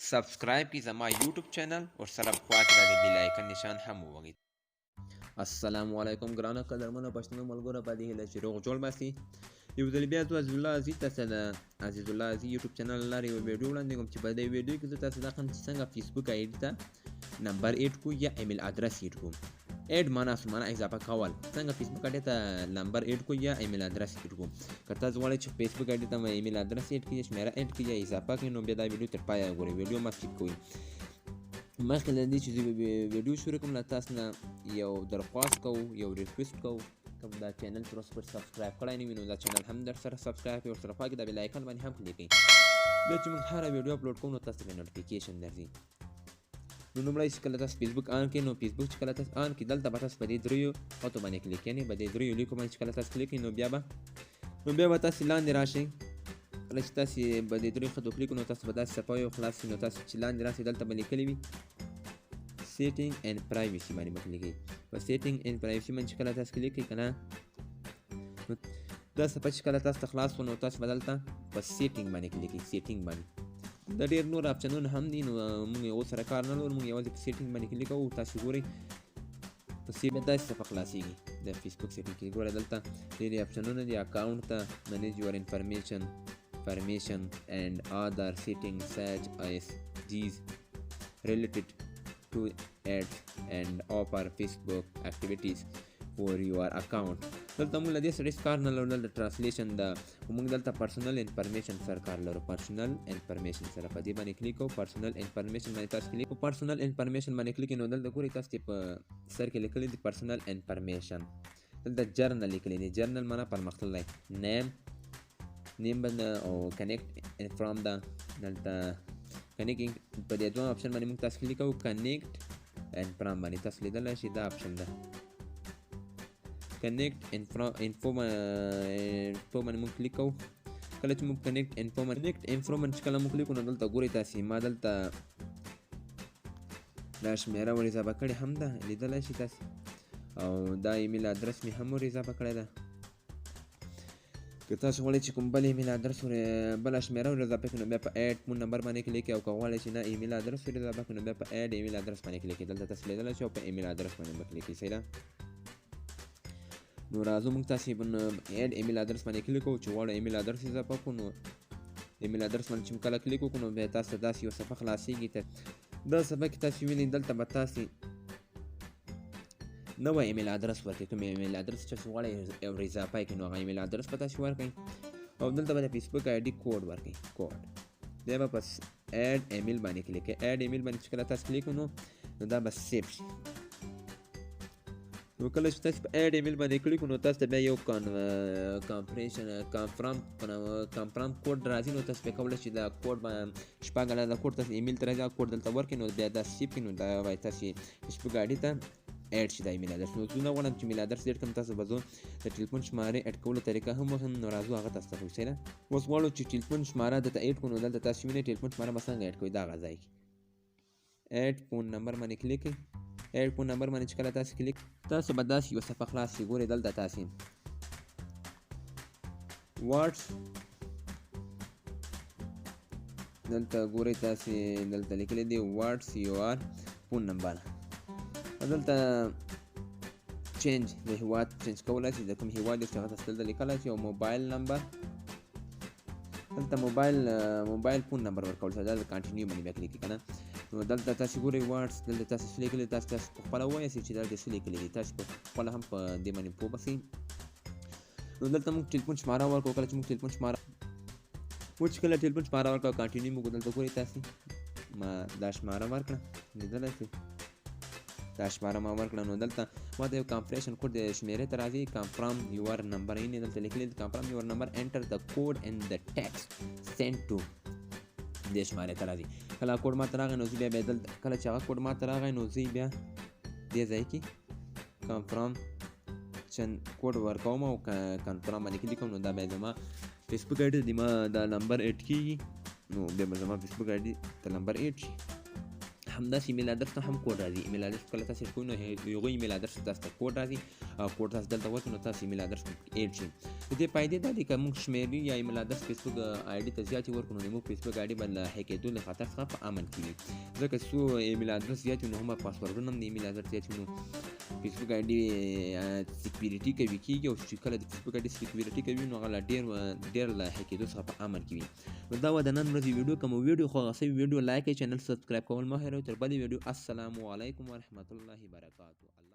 سبسکرایب کی زما یوټیوب چینل او سره خوا کې د بیل آیکن نشان هم ووهئ. السلام علیکم ګرانو قدرمنو پښتنو ملګرو، په دې هیله چې روغ جوړ باسئ. یو ځل بیا زه عزیز الله عزیز تاسو د عزیز الله عزیز یوټیوب چینل لپاره یو ویډیو وړاندې کوم چې په دې ویډیو کې زه تاسو ته ښیم چې څنګه فیسبوک آیډي ته نمبر ایډ کړو یا ایمیل ادرس ایډ کړو. ایډ معنا اضافه کول، څنګه فیسبوک آیډي ته نمبر ایډ کړو یا ایمیل ادرس ایډ کړو. که تاسو غواړئ چې فیسبوک آیډي ته ایمیل ادرس ایډ کړئ، شمیره ایډ کړئ یا اضافه کړئ، نو بیا دا ویډیو تر پایه وګورئ. ویډیو مه سکیپ کوئ. مخکې له دې چې زه ویډیو شروع کړم له تاسو نه یو درخواست کوو، یو ریکویسټ کوو. کوم دا چینل تر اوسه پورې سبسکرایب کړی نه وي نو دا چینل هم در سره سبسکرایب کړئ، ورسره خوا کې د بیل آیکن باندې هم کلیک کړئ. بیا چې موږ هره ویډیو اپلوډ کوو نو تاسو ته نوټیفیکیشن درځي. نو لومړی چې کله تاسو فیسبوک آن کړئ نو فیسبوک چې کله تاسو آن کړئ دلته به تاسو په دې دریو خطو باندې کلیک یعنې په دې دریو لیکو باندې چې کله تاسو کلیک کړئ نو بیا به تاسو لاندې راشئ. کله چې تاسو په دې دریو خطو کلیک نو تاسو به داسې صفحه یو خلاص شي. نو تاسو چې لاندې راشئ دلته به لیکلي وي سیټینګ اینډ پرایوسي باندې به کلیک کړئ. په سیټینګ اینډ پرایوسي باندې چې کله تاسو کلیک کړئ که نه نو دا صفحه چې کله تاسو ته خلاص شو نو تاسو به دلته په سیټینګ باندې کلیک کړئ. سیټینګ باندې دا ډېر نور اپشنونه هم دي، نو موږ یې اوس سره کار نه لرو. موږ یوازې په سیټینګ باندې کلیک کوو. تاسو ګورئ په بیا داسې صفحه خلاصیږي د فیسبوک سیټینګ کې. ګوره دلته ډېرې اپشنونه دي. اکاونټ ته منیج یور انفارمیشن and other settings such as these related to ads and offer Facebook activities for your account. دلته موږ له دې سره هېڅ کار نه لرو. دلته ټرانسلیشن ده. موږ دلته پرسنل انفارمیشن سره کار لرو. پرسنل انفارمیشن سره په دې باندې کلیک کوو. پرسنل انفارمیشن باندې تاسو کلیک کوو. پرسنل انفارمیشن باندې کلیک نو دلته ګورئ تاسو چې په سر کې لیکلي دي پرسنل انفارمیشن. دلته جرنل لیکلي دي. جرنل معنا پرمختللی. نیم باندې او کنیکټ فرام ده. دلته کنیکټ په دې دوه اپشن باندې موږ تاسو کلیک کوو. کنیکټ اینډ فرام باندې تاسو لیدلی شئ دا اپشن ده. کنیکټ انفو باندې موږ کلیک کوو. کله چې موږ کنیکټ انفو باندې چې کله موږ کلیک کوو نو دلته ګورئ تاسې ما دلته دا شمیره ور اضافه کړې هم ده، لیدلی شئ تاسې. او دا ایمیل ادرس مې هم ور اضافه کړی ده. که تاسو غواړئ چې کوم بل ایمیل ادرس بله شمیره ور اضافه کړئ نو بیا په ایډ فون نمبر باندې کلیک کړئ. او که غواړئ چې نه ایمیل ادرس ور اضافه کړئ نو بیا په ایډ ایمیل ادرس باندې کلیک کړئ. دلته تاسو لیدلی شئ او په ایمیل ادرس باندې به کلیک کړئ. صحیح ده. نو راځو موږ تاسې ایډ ایمیل ادرس باندې کلیک کوو چې غواړو ایمیل ادرس اضافه کړو. نو ایمیل ادرس باندې چې موږ کله کلیک وکړو نو بیا تاسو ته داسې یو صفحه خلاصېږي. دا صفحه کې تاسو وینئ دلته به تاسې نوی ایمیل ادرس ورکړئ. کوم ایمیل ادرس چې غواړئ ور اضافه یې کړئ نو هغه ایمیل ادرس به تاسو ورکړئ. او دلته به د فیسبوک آیډي کوډ ورکړئ. کوډ بیا به په ایډ ایمیل باندې کلیک کړئ. ایډ ایمیل باندې چې کله تاسو کلیک کړئ نو دا به سیف شي. نو کله چې تاسو په ایډ ایمیل باندې کلیک نو تاسو ته بیا یو کنفرم کوډ راځي. نو تاسو پې کولی شئ دا کوډ شپږ عدده دا کوډ تاسو ایمیل ته راځي. هغه کوډ دلته ورکړئ نو بیا دا سیف کړئ نو دا وایي تاسې فیسبوک آیډي ته ایډ شي دا ایمیل ادرس. نو زه نه غواړم چې ایمیل ادرس ایډ کړم. تاسو به زه د ټلیفون شمارې ایډ کولو طریقه هم وښیم. نو راځو هغه تاسو ته ښیو. صحیح ده. اوس غواړو چې ټلیفون شماره درته ایډ کړو نو دلته تاسو وینئ ټلیفون شماره به څنګه ایډ کوئ. دغه ځای کې ایډ فون نمبر باندې کلیک کړئ. ایډ فون نمبر باندې چې کله تاسو کلیک تاسو به داسې یوه صفحه خلاص شي. ګورئ دلته تاسې واټس دلته ګورئ تاسې دلته لیکلی دی واټس یور فون نمبر. دلته چینج د هیواد چینج کولی شئ. د کوم هیواد یاست هغه تاسو دلته لیکلی شئ. او موبایل نمبر دلته موبایل فون نمبر ورکول شوی. دا د کانټینیو باندې بیا کلیک کړئ که نه. نو دلته تاسې ګورئ واټس دلته تاسې څه لیکلي تاسو په خپله ووایاست چې دلته څه لیکلي دي. تاسو په خپله هم په دې باندې پوه به شئ. نو دلته موږ ټلیفون شماره ورکړو. کله چې موږ ټلیفون شماره ورکړو کانټینیو موږ دلته ګورئ تاسې ما دا شماره ورکړه. لیدلی شئ دا شماره ما ورکړه. نو دلته ما ته یو کانفرمیشن کوډ د شمیرې ته راځي. کنفرم یور نمبر یې دلته لیکلي دي. کنفرم یور نمبر انټر د کوډ اینډ د ټیکسټ سینډ ټو دې شمارې ته راځي. کله کوډ ما ته راغی نو زه بیا دلته کله چې هغه کوډ ما ته راغی نو زه بیا دې ځای کې کنفرمیشن کوډ ورکوم او کنفرم باندې کلیک کوم. نو دا بیا زما فیسبوک آیډي د ما دا نمبر ایډ کېږي. نو بیا به زما فیسبوک آیډي ته نمبر ایډ شي. همداسې ایمیل ادرس ته هم کوډ راځي. ایمیل ادرس کله تاسو کوئ نو هغوی ایمیل ادرس ته تاسو ته کوډ راځي او کوډ تاسو دلته ورکړئ نو تاسو ایمیل ادرس ایډ شي. د دې فایدې دا دي که موږ شمیری یا ایمیل ادرس فیسبوک آیډي ته زیات ورکړو نو زموږ فیسبوک آیډي به له هیک کېدو له خطر څخه په امن کې وي. ځکه چې څو ایمیل ادرس زیات وي نو هم پاسورډونه هم د ایمیل ادرس زیات وي نو فیسبوک آیډي سکیورټي قوي کېږي او چې کله د فیسبوک آیډي سکیورټي کوي نو هغه له ډېر له هیک کېدو څخه په امن کې وي. نو دا وه د نن ورځې ویډیو. که مو ویډیو خوښه شوې ویډیو لایک کړئ، چینل سبسکرایب کول مه هېروئ. تر بلې ویډیو السلام علیکم ورحمة الله وبرکاته.